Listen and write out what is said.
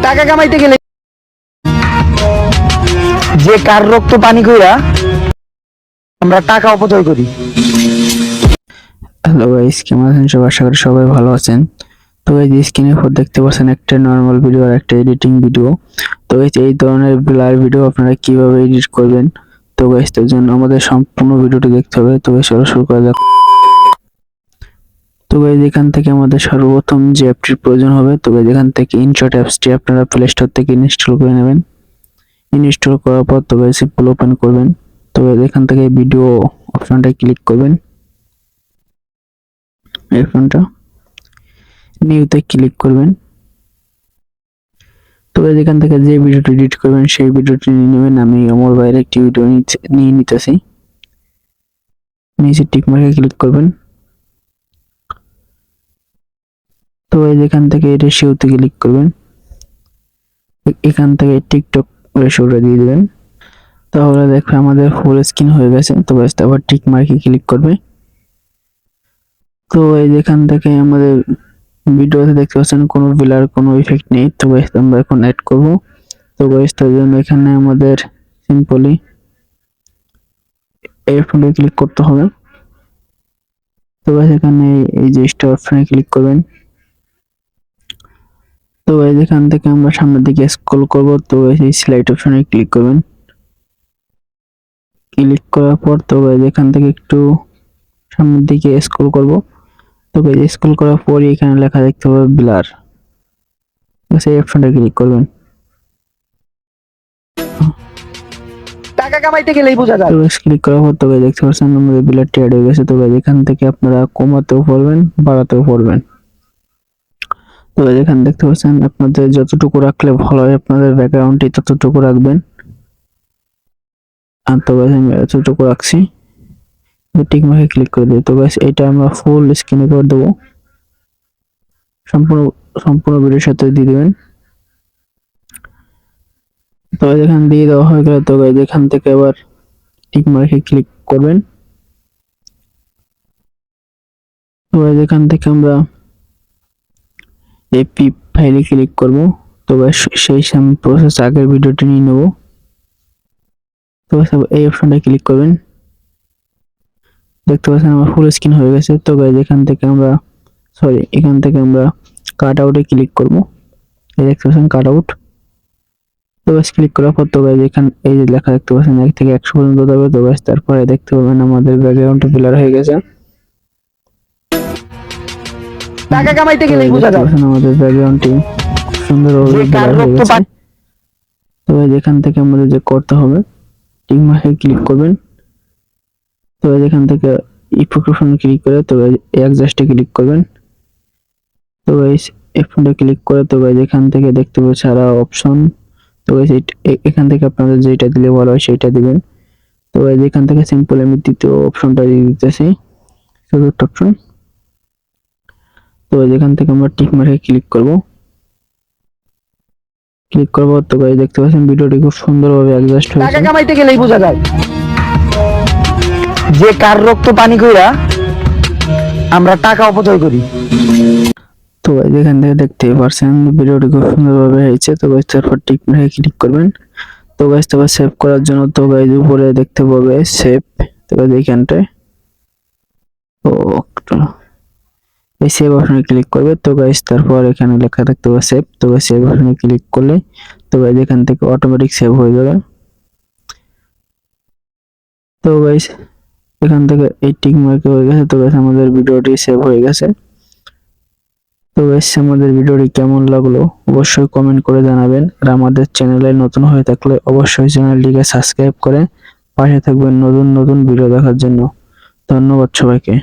টাকা কামাইতে গেলে যে কার রক্ত পানি কইরা আমরা টাকা অপচয় করি। হ্যালো গাইস, কেমন আছেন সবাই? আশা করি সবাই ভালো আছেন। তো গাইস, স্ক্রিনের উপর দেখতে পাচ্ছেন একটা নরমাল ভিডিও আর একটা এডিটিং ভিডিও। তো গাইস, এই ধরনের ব্লার ভিডিও আপনারা কিভাবে এডিট করবেন, তো গাইস তার জন্য আমাদের সম্পূর্ণ ভিডিওটি দেখতে হবে। তো গাইস চলো শুরু করা যাক। তো গাইস, এখান থেকে আমাদের সর্বপ্রথম যে অ্যাপটির প্রয়োজন হবে, তো গাইস এখান থেকে ইনশট অ্যাপসটি আপনারা প্লে স্টোর থেকে ইনস্টল করে নেবেন। ইনস্টল করার পর তো গাইস সিম্পল ওপেন করবেন। তো গাইস এখান থেকে ভিডিও অপশনটা ক্লিক করবেন। এই ফোনটা নিউতে ক্লিক করবেন। তো এখান থেকে যে ভিডিওটি এডিট করবেন সেই ভিডিওটি নিয়ে নেবেন। আমি আমার বাইরে একটি ভিডিও নিয়ে নিতেছি। নিচে টিক মার্কে ক্লিক করবেন। তো এখান থেকে রেশিওতে ক্লিক করবেন। এখান থেকে টিকটক রেশিওটা দিয়ে দিবেন। তাহলে দেখবে আমাদের ফুল স্ক্রিন হয়ে গেছে। তো ব্যাস আবার টিক মার্কে ক্লিক করবে। তো এখান থেকে আমাদের ভিডিওতে দেখতে পাচ্ছেন কোনো ব্লার কোনো ইফেক্ট নেই। তো গাইস আমরা এখন অ্যাড করব। তো গাইস তার জন্য এখানে আমাদের সিম্পলি এই ফোনে ক্লিক করতে হবে। তো গাইস এখানে এই যে স্টার অপশনে ক্লিক করবেন। তো গাইস এখান থেকে আমরা সামনের দিকে স্ক্রল করব। তো গাইস এই স্লাইড অপশনে ক্লিক করবেন। ক্লিক করার পর তো গাইস এখান থেকে একটু সামনের দিকে স্ক্রল করব। তো গাইস স্ক্রল করার পর এখানে লেখা দেখতে পাবে ব্লার। এই অপশনটা ক্লিক করবেন। টাকা কামাইতে গেলেই বোঝা যায়। তো ক্লিক করার পর তো গাইস দেখতে পাচ্ছেন আমাদের ব্লারটি অ্যাড হয়ে গেছে। তো গাইস এখান থেকে আপনারা কমাতেও পারবেন, বাড়াতেও পারবেন। তো গাইস এখানে দেখতে পাচ্ছেন আপনাদের যতটুকু রাখলে ভালো হয়, আপনাদের ব্যাকগ্রাউন্ডটি ততটুকু রাখবেন। আর তো গাইস আমি এতটুকু রাখছি। টিক মার্কে ক্লিক করে দিই। তো গাইস এটা আমরা ফুল স্ক্রিনে করে দেব। সম্পূর্ণ ভিডিওর সাথে দিয়ে দিবেন। তো এখান দিয়ে দেওয়া হয়ে গেলে তো গাইস এখান থেকে আবার টিক মার্কে ক্লিক করবেন। তো গাইস এখান থেকে আমরা এপি ফাইলে ক্লিক করব। তো গাইস সেই সেম প্রসেস আগের ভিডিওটি নিয়ে নেব। তো এই অপশনটা ক্লিক করবেন। দেখতে পাচ্ছেন আমার ফুল স্ক্রিন হয়ে গেছে। তো গাইস এখান থেকে আমরা কাট আউটে ক্লিক করব। এই দেখতে পাচ্ছেন কাট আউট। তো গাইস ক্লিক করার পর তো গাইস এখানে এই যে লেখা দেখতে পাচ্ছেন 1 থেকে 100 পর্যন্ত যাবে। তো গাইস তারপরে দেখতে পাবেন আমাদের ব্যাকগ্রাউন্ডটা ব্লার হয়ে গেছে। টাকা কামাইতে গেলেই বোঝা যায়। আমাদের ব্যাকগ্রাউন্ডটি সুন্দরভাবে ব্লার হয়ে গেছে। তো গাইস এখান থেকে আমাদের যে করতে হবে, টিক মার্কে ক্লিক করবেন। তো গাইস এখান থেকে ইফেক্ট অপশনে ক্লিক করে তো গাইস অ্যাডজাস্টে ক্লিক করবেন। তো গাইস এখানে ক্লিক করে তো গাইস এখান থেকে দেখতে পাবেন সারা অপশন। তো গাইস এখান থেকে আপনাদের যেটা দিলে ভালো হয় সেটা দিবেন। তো গাইস এখান থেকে সিম্পল আমি দ্বিতীয় অপশনটা দিয়ে দিতেছি, চতুর্থ অপশন। তো গাইস এখান থেকে আমরা টিক মার্কে ক্লিক করব। ক্লিক করব তো গাইস দেখতে পাচ্ছেন ভিডিওটি খুব সুন্দরভাবে অ্যাডজাস্ট হয়েছে। টাকা কামাইতে গেলেই বোঝা যায় যে কার রক্ত পানি কইরা আমরা টাকা অপচয় করি। তো গাইস এখান থেকে দেখতে পাচ্ছেন ভিডিওটি খুব সুন্দরভাবে হয়েছে। তো গাইস তারপর টিক মার্কে ক্লিক করবেন। তো গাইস তারপর সেভ করার জন্য তো গাইস উপরে দেখতে পাবে সেভ। তো গাইস এইখানটায় তো এই সেভ অপশনে ক্লিক করবে। তো গাইস তারপর এখানে লেখা দেখতে পাবে সেভ। তো গাইস সেভ অপশনে ক্লিক করলে তো গাইস এখান থেকে অটোমেটিক সেভ হয়ে যাবে। তো গাইস এখান থেকে এই টিক মার্ক হয়ে গেছে। তো গাইস আমাদের ভিডিওটি সেভ হয়ে গেছে। তো গাইস আমাদের ভিডিওটি কেমন লাগলো অবশ্যই কমেন্ট করে জানাবেন। আর আমাদের চ্যানেলে নতুন হয়ে থাকলে অবশ্যই চ্যানেলটিকে সাবস্ক্রাইব করে পাশে থাকবেন নতুন নতুন ভিডিও দেখার জন্য। ধন্যবাদ সবাইকে।